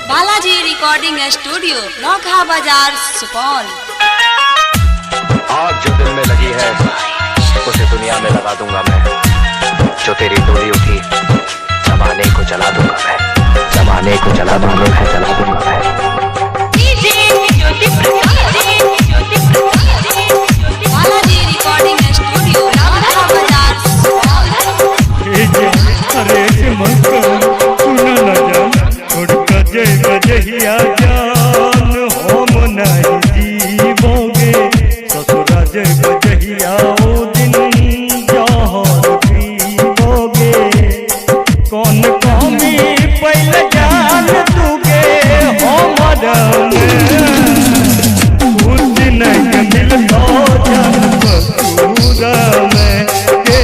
Balaji recording studio नौखा बाजार सुपौल। आग जो दिल में लगी है उसे दुनिया में लगा दूंगा मैं। जो तेरी डोरी उठी जमाने को जला दूंगा मैं। जमाने को जला दूंगा मैं, जला दूंगा मैं। बालाजी रिकॉर्डिंग स्टूडियो नौखा बाजार सुपौल। अरे मकर सुना न जान छोड़ कर जय बजहिया जान हम नहीं जीवोगे। ससुरा जय बजहिया ओ दिन जहर पीवोगे। कौन कमी पहले जान तुगे हमर खुश नहीं मिलता जान ससुरा में के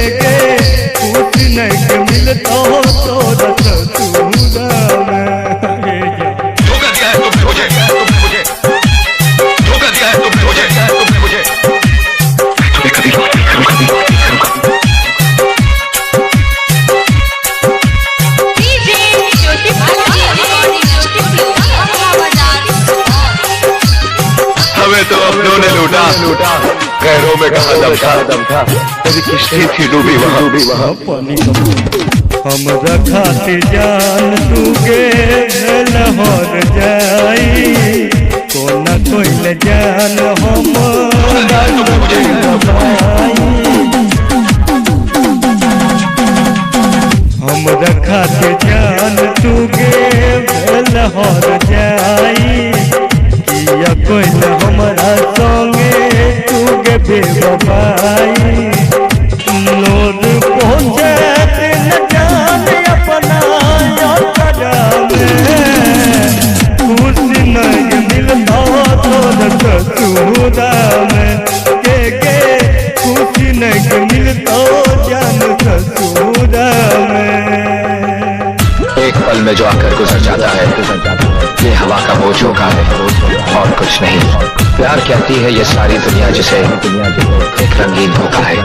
खुश नहीं मिलता तोरा ससुरा में। धोखा दिया है तुमने मुझे, तुमने मुझे धोखा दिया है तुमने मुझे, तुमने मुझे। तुम्हें कभी हमें तो अपनों ने लूटा, गैरों में कहा दम था। तेरी किश्ती थी डूबी वहाँ पानी हमरा खातिर जान तुगे लहर जाई। कोना कोइल जान हम हमरा खातिर जान तुगे लहर जाई। किया कोइल हमरा संगे तुगे बेवफाई। लोग पहुँचे न जान अपना खुश नहीं मिलता तोर ससुरा में के खुश नहीं मिलता जान ससुरा में। एक पल में जो आकर गुजर जाता है ये हवा का वो झोंका है और कुछ नहीं। प्यार कहती है ये सारी दुनिया जिसे एक रंगीन धोखा है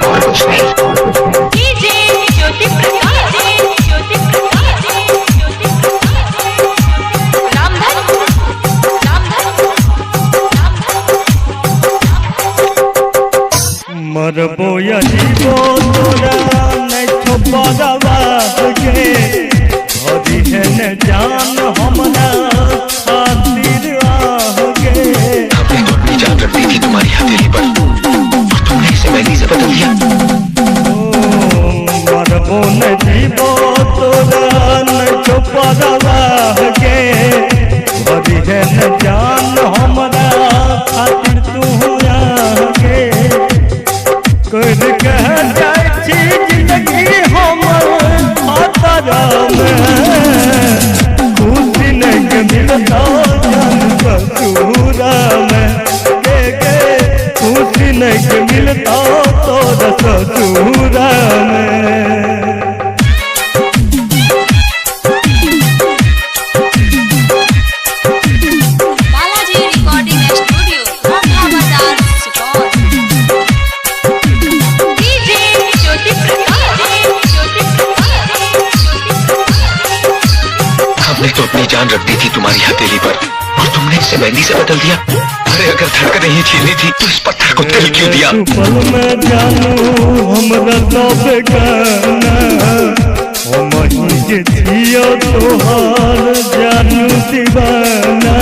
और कुछ नहीं। मरबो या जीवो तोरा नहीं छोपरवा के घरी है न जान हमरा खातिर आगे। हमने तो अपनी जान रख दी थी तुम्हारी हथेली पर और तुमने इसे मैली से बदल दिया। मरबो न जीवो तोरा नहीं छोपरवा के घरी है न जान हमरा खातिर तू आगे। कर कह जाए जिंदगी हमर खतरा में खुश नहीं मिलता जान ससुरा में के खुश नहीं मिलता तोरा ससुरा में। बालाजी रिकॉर्डिंग स्टूडियो नौखा बाजार सुपौल। हमने तो अपनी जान रख दी थी तुम्हारी हथेली पर और तुमने इसे मेहंदी से बदल दिया। अरे अगर धड़कन ही छीनी थी तो इस पत्थर को दिल क्यों दिया। पल में जानू हमरा तो बेगाना हम ही जियो तोहार जानू दीवाना।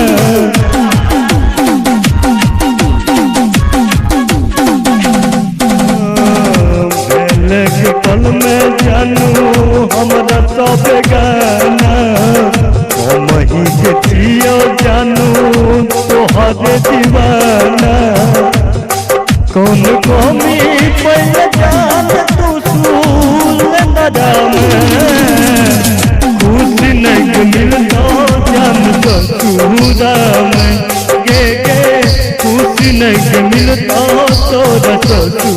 पल में जानू हमरा तो बेगाना हम ही जियो जानू तोहार दीवाना। कौन कमी पहले जान तू सूल नदाम खुश नहीं मिलता जान ससुरा में के खुश नहीं मिलता तोरा ससुरा